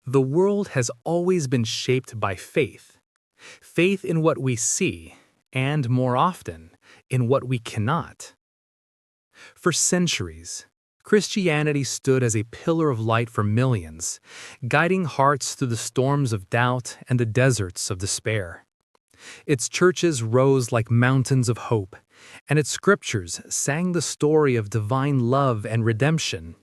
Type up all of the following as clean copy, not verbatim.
The world has always been shaped by faith. Faith in what we see, and more often, in what we cannot. For centuries, Christianity stood as a pillar of light for millions, guiding hearts through the storms of doubt and the deserts of despair. Its churches rose like mountains of hope, and its scriptures sang the story of divine love and redemption.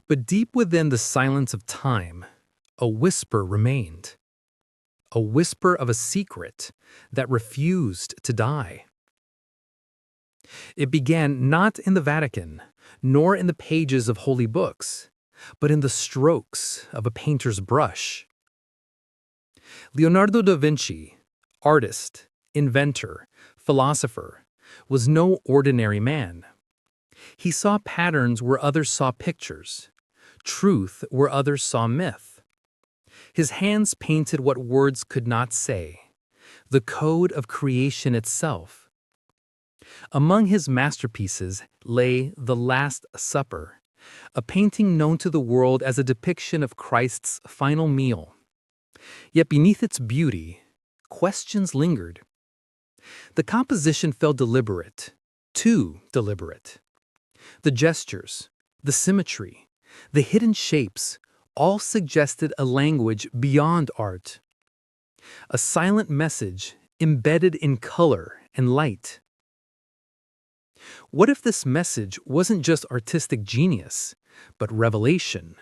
But deep within the silence of time, a whisper remained. A whisper of a secret that refused to die. It began not in the Vatican, nor in the pages of holy books, but in the strokes of a painter's brush. Leonardo da Vinci, artist, inventor, philosopher, was no ordinary man. He saw patterns where others saw pictures, truth where others saw myth. His hands painted what words could not say, the code of creation itself. Among his masterpieces lay The Last Supper, a painting known to the world as a depiction of Christ's final meal. Yet beneath its beauty, questions lingered. The composition felt deliberate, too deliberate. The gestures, the symmetry, the hidden shapes all suggested a language beyond art. A silent message embedded in color and light. What if this message wasn't just artistic genius, but revelation?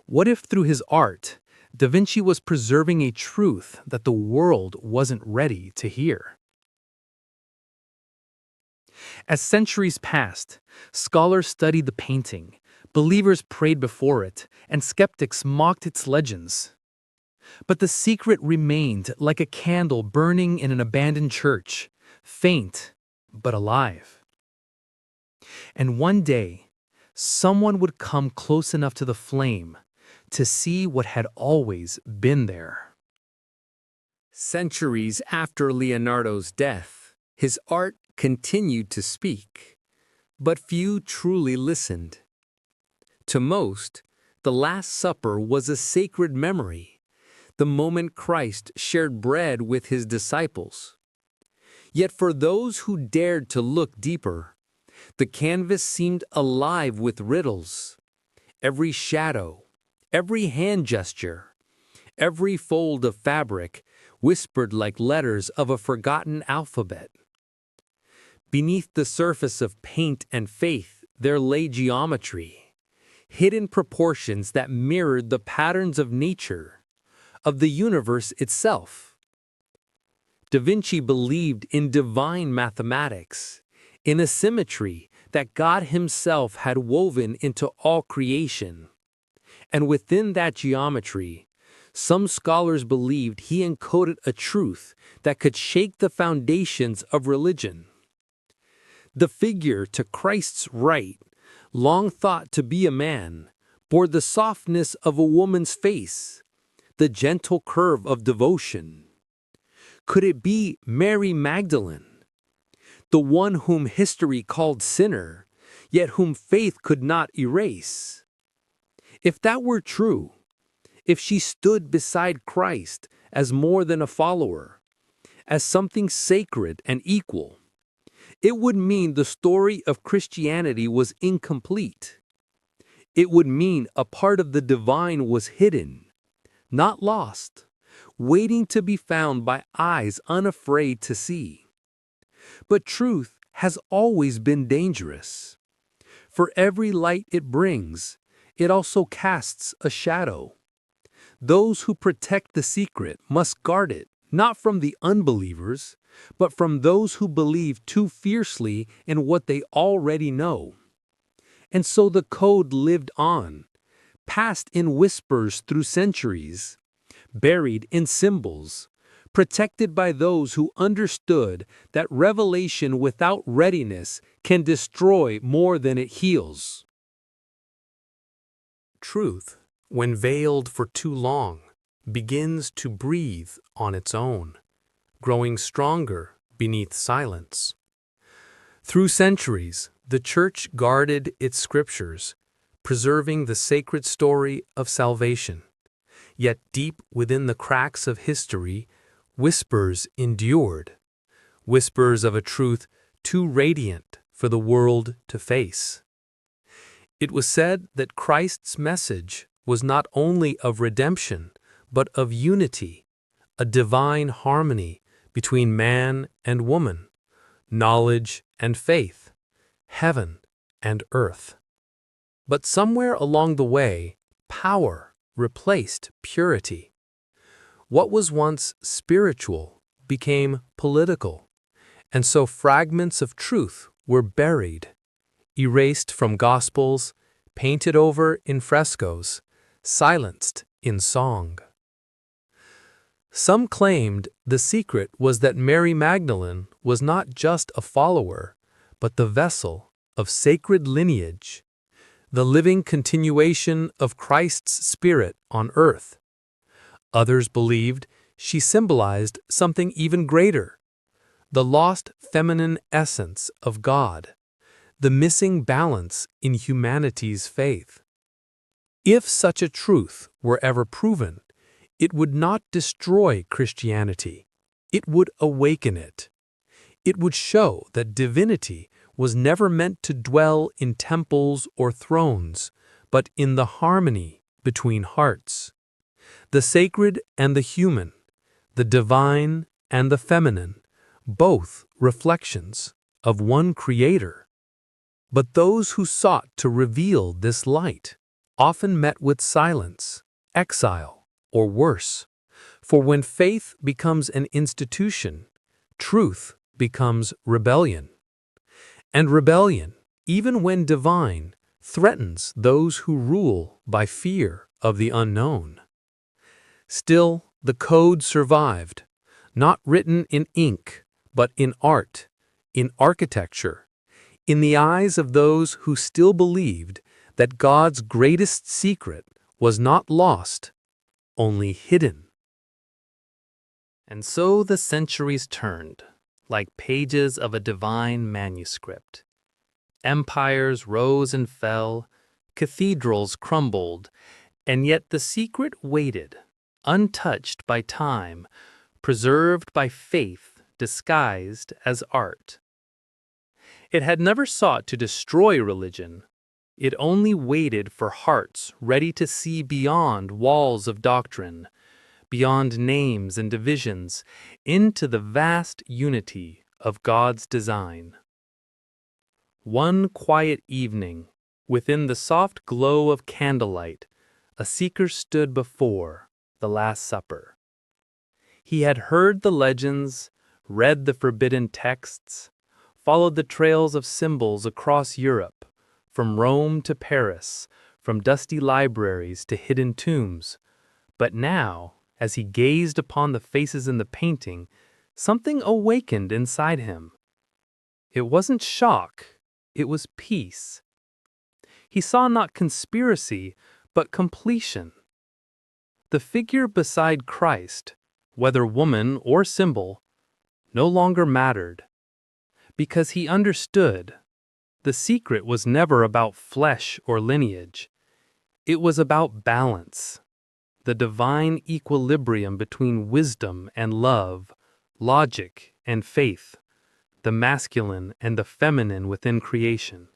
What if through his art, Da Vinci was preserving a truth that the world wasn't ready to hear? As centuries passed, scholars studied the painting, believers prayed before it, and skeptics mocked its legends. But the secret remained like a candle burning in an abandoned church, faint but alive. And one day, someone would come close enough to the flame to see what had always been there. Centuries after Leonardo's death, his art continued to speak, but few truly listened. To most, the Last Supper was a sacred memory, the moment Christ shared bread with his disciples. Yet for those who dared to look deeper, the canvas seemed alive with riddles. Every shadow, every hand gesture, every fold of fabric whispered like letters of a forgotten alphabet. Beneath the surface of paint and faith, there lay geometry, hidden proportions that mirrored the patterns of nature, of the universe itself. Da Vinci believed in divine mathematics, in a symmetry that God himself had woven into all creation. And within that geometry, some scholars believed he encoded a truth that could shake the foundations of religion. The figure to Christ's right, long thought to be a man, bore the softness of a woman's face, the gentle curve of devotion. Could it be Mary Magdalene, the one whom history called sinner, yet whom faith could not erase? If that were true, if she stood beside Christ as more than a follower, as something sacred and equal, it would mean the story of Christianity was incomplete. It would mean a part of the divine was hidden, not lost, waiting to be found by eyes unafraid to see. But truth has always been dangerous. For every light it brings, it also casts a shadow. Those who protect the secret must guard it, not from the unbelievers, but from those who believe too fiercely in what they already know. And so the code lived on, passed in whispers through centuries, buried in symbols, protected by those who understood that revelation without readiness can destroy more than it heals. Truth, when veiled for too long, begins to breathe on its own, growing stronger beneath silence. Through centuries, the Church guarded its scriptures, preserving the sacred story of salvation. Yet deep within the cracks of history, whispers endured, whispers of a truth too radiant for the world to face. It was said that Christ's message was not only of redemption, but of unity, a divine harmony between man and woman, knowledge and faith, heaven and earth. But somewhere along the way, power replaced purity. What was once spiritual became political, and so fragments of truth were buried, erased from gospels, painted over in frescoes, silenced in song. Some claimed the secret was that Mary Magdalene was not just a follower, but the vessel of sacred lineage, the living continuation of Christ's spirit on earth. Others believed she symbolized something even greater, the lost feminine essence of God, the missing balance in humanity's faith. If such a truth were ever proven, it would not destroy Christianity. It would awaken it. It would show that divinity was never meant to dwell in temples or thrones, but in the harmony between hearts. The sacred and the human, the divine and the feminine, both reflections of one Creator. But those who sought to reveal this light often met with silence, exile, or worse. For when faith becomes an institution, truth becomes rebellion. And rebellion, even when divine, threatens those who rule by fear of the unknown. Still, the code survived, not written in ink, but in art, in architecture, in the eyes of those who still believed that God's greatest secret was not lost, only hidden. And so the centuries turned, like pages of a divine manuscript. Empires rose and fell, cathedrals crumbled, and yet the secret waited, untouched by time, preserved by faith disguised as art. It had never sought to destroy religion. It only waited for hearts ready to see beyond walls of doctrine, beyond names and divisions, into the vast unity of God's design. One quiet evening, within the soft glow of candlelight, a seeker stood before the Last Supper. He had heard the legends, read the forbidden texts, followed the trails of symbols across Europe, from Rome to Paris, from dusty libraries to hidden tombs. But now, as he gazed upon the faces in the painting, something awakened inside him. It wasn't shock, it was peace. He saw not conspiracy, but completion. The figure beside Christ, whether woman or symbol, no longer mattered, because he understood the secret was never about flesh or lineage. It was about balance, the divine equilibrium between wisdom and love, logic and faith, the masculine and the feminine within creation.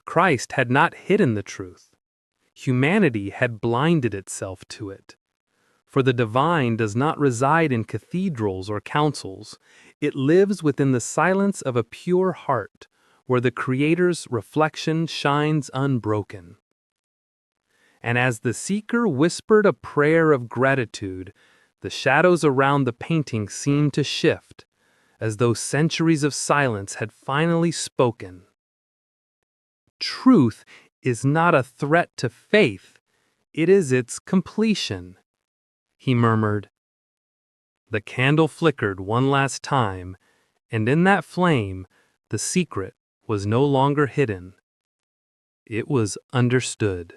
Christ had not hidden the truth. Humanity had blinded itself to it. For the divine does not reside in cathedrals or councils. It lives within the silence of a pure heart, where the Creator's reflection shines unbroken. And as the seeker whispered a prayer of gratitude, the shadows around the painting seemed to shift, as though centuries of silence had finally spoken. Truth is not a threat to faith, it is its completion, he murmured. The candle flickered one last time, and in that flame, the secret was no longer hidden. It was understood.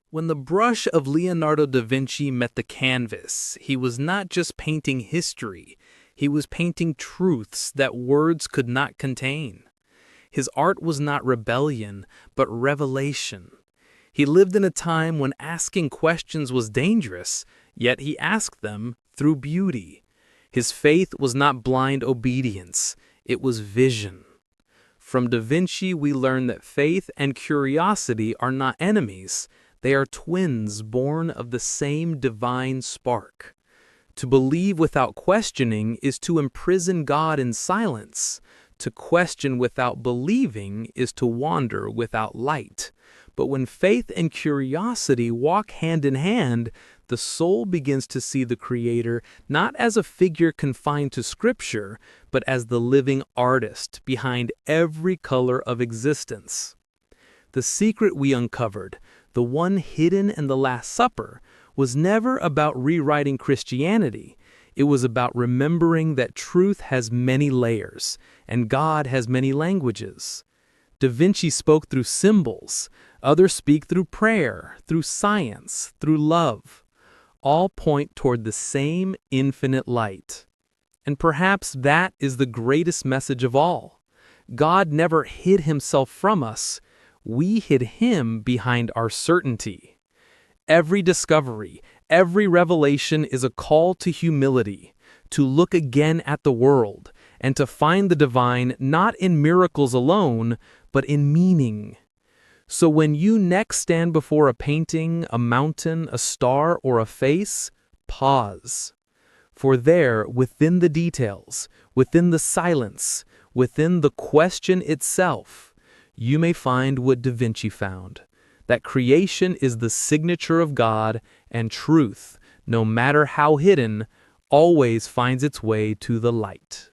When the brush of Leonardo da Vinci met the canvas, he was not just painting history, he was painting truths that words could not contain. His art was not rebellion, but revelation. He lived in a time when asking questions was dangerous, yet he asked them through beauty. His faith was not blind obedience, it was vision. From Da Vinci, we learn that faith and curiosity are not enemies. They are twins born of the same divine spark. To believe without questioning is to imprison God in silence. To question without believing is to wander without light. But when faith and curiosity walk hand in hand, the soul begins to see the Creator not as a figure confined to Scripture, but as the living artist behind every color of existence. The secret we uncovered, the one hidden in the Last Supper, was never about rewriting Christianity. It was about remembering that truth has many layers, and God has many languages. Da Vinci spoke through symbols, others speak through prayer, through science, through love. All point toward the same infinite light. And perhaps that is the greatest message of all. God never hid himself from us. We hid him behind our certainty. Every discovery, every revelation is a call to humility, to look again at the world, and to find the divine not in miracles alone, but in meaning. So when you next stand before a painting, a mountain, a star, or a face, pause. For there, within the details, within the silence, within the question itself, you may find what Da Vinci found, that creation is the signature of God, and truth, no matter how hidden, always finds its way to the light.